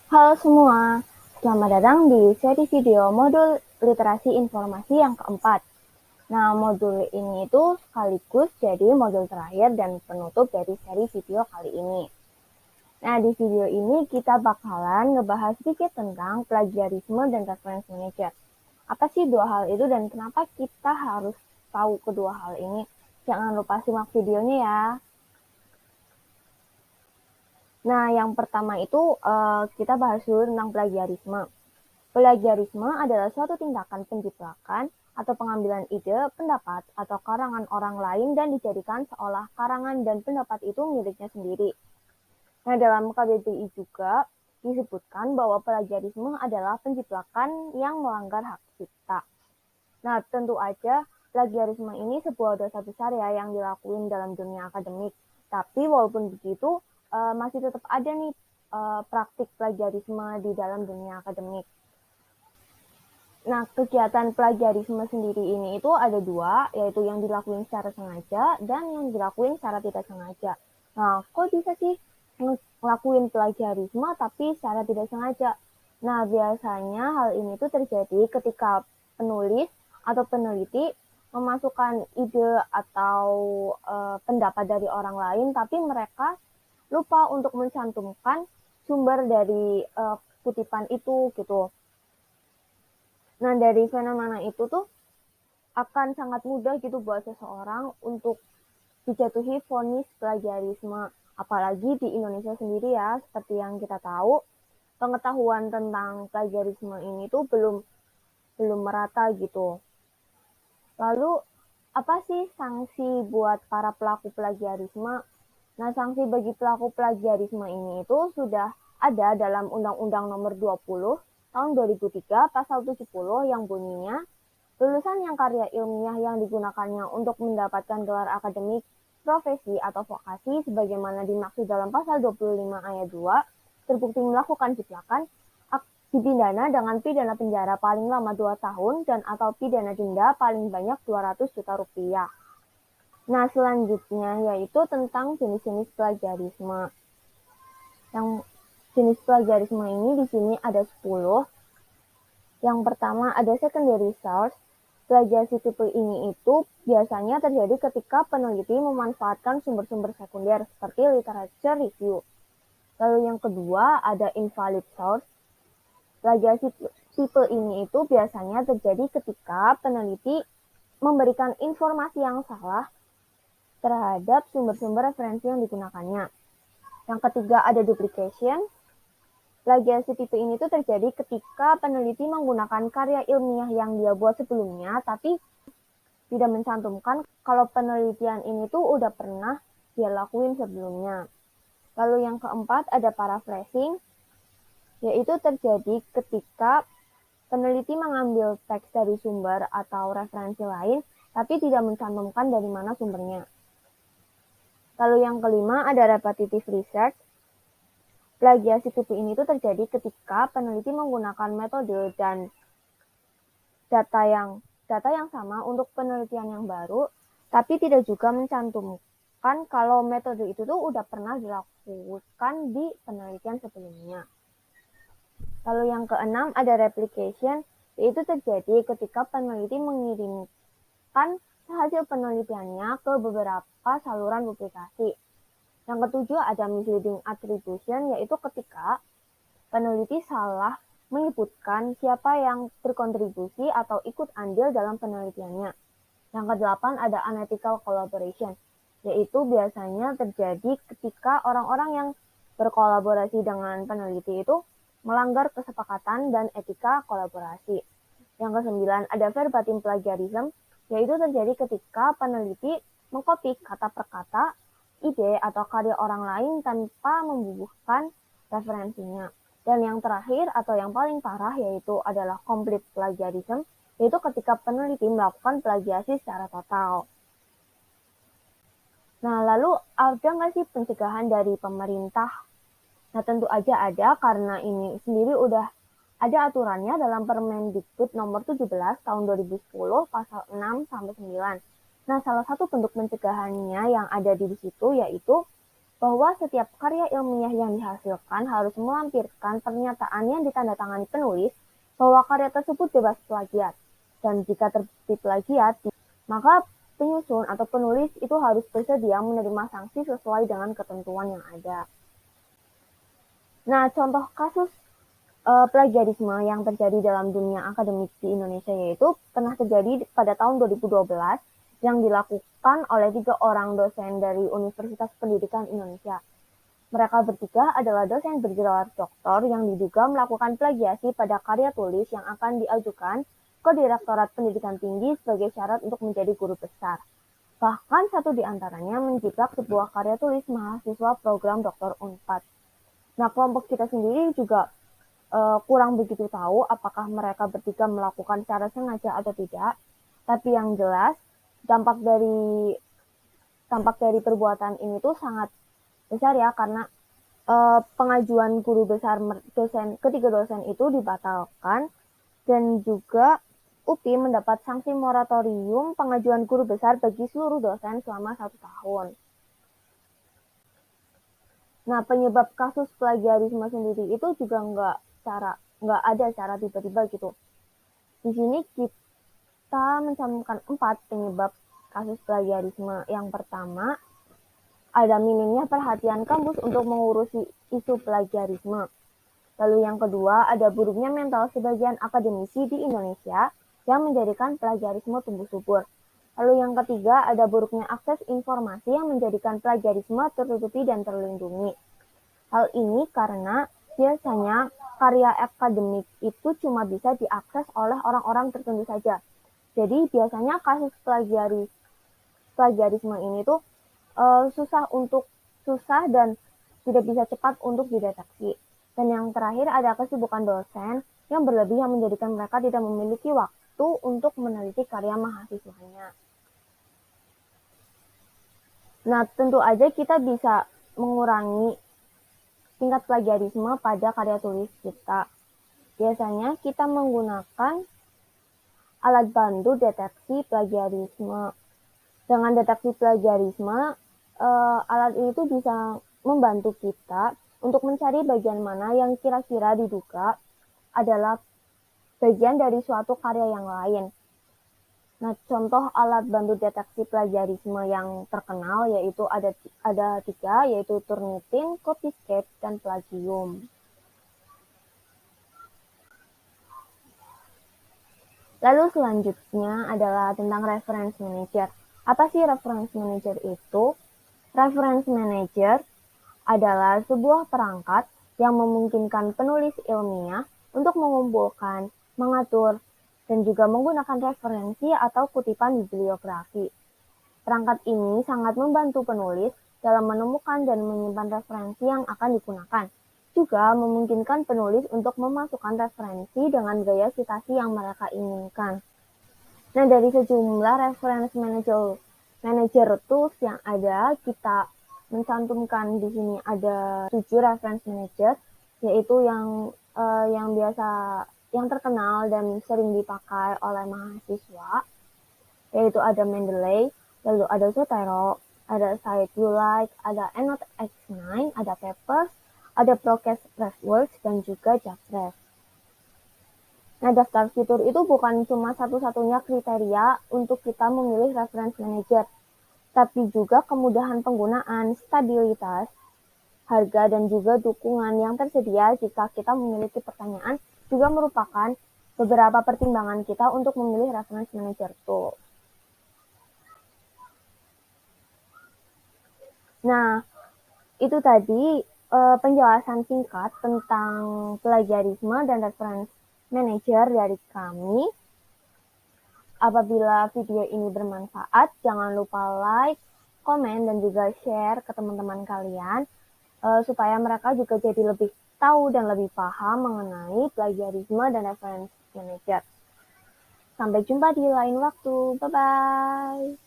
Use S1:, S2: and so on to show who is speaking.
S1: Halo semua, selamat datang di seri video modul literasi informasi yang keempat. Nah, modul ini itu sekaligus jadi modul terakhir dan penutup dari seri video kali ini. Nah, di video ini kita bakalan ngebahas sedikit tentang plagiarisme dan reference manager. Apa sih dua hal itu dan kenapa kita harus tahu kedua hal ini? Jangan lupa simak videonya ya. Nah, yang pertama itu kita bahas dulu tentang plagiarisme. Plagiarisme adalah suatu tindakan penjiplakan atau pengambilan ide, pendapat, atau karangan orang lain dan dijadikan seolah karangan dan pendapat itu miliknya sendiri. Nah, dalam KBBI juga disebutkan bahwa plagiarisme adalah penjiplakan yang melanggar hak cipta. Nah, tentu aja plagiarisme ini sebuah dosa besar ya yang dilakuin dalam dunia akademik. Tapi walaupun begitu, masih tetap ada nih praktik plagiarisme di dalam dunia akademik. Nah, kegiatan plagiarisme sendiri ini itu ada dua, yaitu yang dilakuin secara sengaja dan yang dilakuin secara tidak sengaja. Nah, kok bisa sih ngelakuin plagiarisme tapi secara tidak sengaja? Nah, biasanya hal ini tuh terjadi ketika penulis atau peneliti memasukkan ide atau pendapat dari orang lain, tapi mereka lupa untuk mencantumkan sumber dari kutipan itu gitu. Nah, dari fenomena itu tuh akan sangat mudah gitu buat seseorang untuk dijatuhi vonis plagiarisme. Apalagi di Indonesia sendiri ya, seperti yang kita tahu, pengetahuan tentang plagiarisme ini tuh belum merata gitu. Lalu, apa sih sanksi buat para pelaku plagiarisme? Nah, sanksi bagi pelaku plagiarisme ini itu sudah ada dalam Undang-Undang Nomor 20 tahun 2003 pasal 70 yang bunyinya lulusan yang karya ilmiah yang digunakannya untuk mendapatkan gelar akademik, profesi, atau vokasi sebagaimana dimaksud dalam pasal 25 ayat 2 terbukti melakukan jiplakan dipidana dengan pidana penjara paling lama 2 tahun dan atau pidana denda paling banyak 200 juta rupiah. Nah, selanjutnya yaitu tentang jenis-jenis plagiarisme. Yang jenis plagiarisme ini di sini ada 10. Yang pertama ada secondary source. Plagiasi tipe ini itu biasanya terjadi ketika peneliti memanfaatkan sumber-sumber sekunder seperti literature review. Lalu yang kedua ada invalid source. Plagiasi tipe ini itu biasanya terjadi ketika peneliti memberikan informasi yang salah terhadap sumber-sumber referensi yang digunakannya. Yang ketiga ada duplication. Plagiasi tipe ini tuh terjadi ketika peneliti menggunakan karya ilmiah yang dia buat sebelumnya, tapi tidak mencantumkan kalau penelitian ini tuh udah pernah dia lakuin sebelumnya. Lalu yang keempat ada paraphrasing, yaitu terjadi ketika peneliti mengambil teks dari sumber atau referensi lain, tapi tidak mencantumkan dari mana sumbernya. Lalu yang kelima ada repetitive research. Plagiasi tipe ini tuh terjadi ketika peneliti menggunakan metode dan data yang sama untuk penelitian yang baru, tapi tidak juga mencantumkan kalau metode itu tuh udah pernah dilakukan di penelitian sebelumnya. Lalu yang keenam ada replication, yaitu terjadi ketika peneliti mengirimkan hasil penelitiannya ke beberapa saluran publikasi. Yang ketujuh ada misleading attribution, yaitu ketika peneliti salah menyebutkan siapa yang berkontribusi atau ikut andil dalam penelitiannya. Yang kedelapan ada unethical collaboration, yaitu biasanya terjadi ketika orang-orang yang berkolaborasi dengan peneliti itu melanggar kesepakatan dan etika kolaborasi. Yang kesembilan ada verbatim plagiarism, yaitu terjadi ketika peneliti mengcopy kata per kata ide atau karya orang lain tanpa membubuhkan referensinya. Dan yang terakhir atau yang paling parah yaitu adalah complete plagiarism, yaitu ketika peneliti melakukan plagiasi secara total. Nah, lalu ada nggak sih pencegahan dari pemerintah? Nah, tentu aja ada karena ini sendiri udah ada aturannya dalam Permendikbud nomor 17 tahun 2010 pasal 6 sampai 9. Nah, salah satu bentuk pencegahannya yang ada di situ yaitu bahwa setiap karya ilmiah yang dihasilkan harus melampirkan pernyataan yang ditandatangani penulis bahwa karya tersebut bebas plagiat. Dan jika terbukti plagiat, maka penyusun atau penulis itu harus bersedia menerima sanksi sesuai dengan ketentuan yang ada. Nah, contoh kasus plagiarisme yang terjadi dalam dunia akademik di Indonesia yaitu pernah terjadi pada tahun 2012 yang dilakukan oleh 3 orang dosen dari Universitas Pendidikan Indonesia. Mereka bertiga adalah dosen bergelar doktor yang diduga melakukan plagiasi pada karya tulis yang akan diajukan ke Direktorat Pendidikan Tinggi sebagai syarat untuk menjadi guru besar. Bahkan satu di antaranya menjiplak sebuah karya tulis mahasiswa program Doktor Unpad. Nah, kelompok kita sendiri juga kurang begitu tahu apakah mereka bertiga melakukan secara sengaja atau tidak. Tapi yang jelas dampak dari perbuatan ini tuh sangat besar ya, karena pengajuan guru besar ketiga dosen itu dibatalkan, dan juga UPI mendapat sanksi moratorium pengajuan guru besar bagi seluruh dosen selama 1 tahun. Nah, penyebab kasus plagiarisme sendiri itu juga nggak ada secara tiba-tiba gitu. Di sini kita mencantumkan 4 penyebab kasus plagiarisme. Yang pertama, ada minimnya perhatian kampus untuk mengurusi isu plagiarisme. Lalu yang kedua, ada buruknya mental sebagian akademisi di Indonesia yang menjadikan plagiarisme tumbuh subur. Lalu yang ketiga, ada buruknya akses informasi yang menjadikan plagiarisme tertutupi dan terlindungi. Hal ini karena biasanya karya akademik itu cuma bisa diakses oleh orang-orang tertentu saja. Jadi biasanya kasus plagiarisme ini tuh susah dan tidak bisa cepat untuk dideteksi. Dan yang terakhir ada kesibukan dosen yang berlebih yang menjadikan mereka tidak memiliki waktu untuk meneliti karya mahasiswanya. Nah, tentu aja kita bisa mengurangi tingkat plagiarisme pada karya tulis kita. Biasanya kita menggunakan alat bantu deteksi plagiarisme. Dengan deteksi plagiarisme, alat ini tuh bisa membantu kita untuk mencari bagian mana yang kira-kira diduga adalah bagian dari suatu karya yang lain. Nah, contoh alat bantu deteksi plagiarisme yang terkenal yaitu ada 3, yaitu Turnitin, Copyscape, dan Plagium. Lalu selanjutnya adalah tentang reference manager. Apa sih reference manager itu? Reference manager adalah sebuah perangkat yang memungkinkan penulis ilmiah untuk mengumpulkan, mengatur, dan juga menggunakan referensi atau kutipan bibliografi. Perangkat ini sangat membantu penulis dalam menemukan dan menyimpan referensi yang akan digunakan. Juga memungkinkan penulis untuk memasukkan referensi dengan gaya citasi yang mereka inginkan. Nah, dari sejumlah reference manager tools yang ada, kita mencantumkan di sini ada 7 reference manager, yaitu yang terkenal dan sering dipakai oleh mahasiswa, yaitu ada Mendeley, lalu ada Zotero, ada ScienceUlike, ada EndNote X9, ada Papers, ada Pressworks, dan juga Japref. Nah, daftar fitur itu bukan cuma satu-satunya kriteria untuk kita memilih reference manager, tapi juga kemudahan penggunaan, stabilitas, harga, dan juga dukungan yang tersedia jika kita memiliki pertanyaan juga merupakan beberapa pertimbangan kita untuk memilih reference manager tool. Nah, itu tadi penjelasan singkat tentang plagiarisme dan reference manager dari kami. Apabila video ini bermanfaat, jangan lupa like, komen, dan juga share ke teman-teman kalian supaya mereka juga jadi lebih tahu dan lebih paham mengenai plagiarisme dan reference manager. Sampai jumpa di lain waktu. Bye-bye.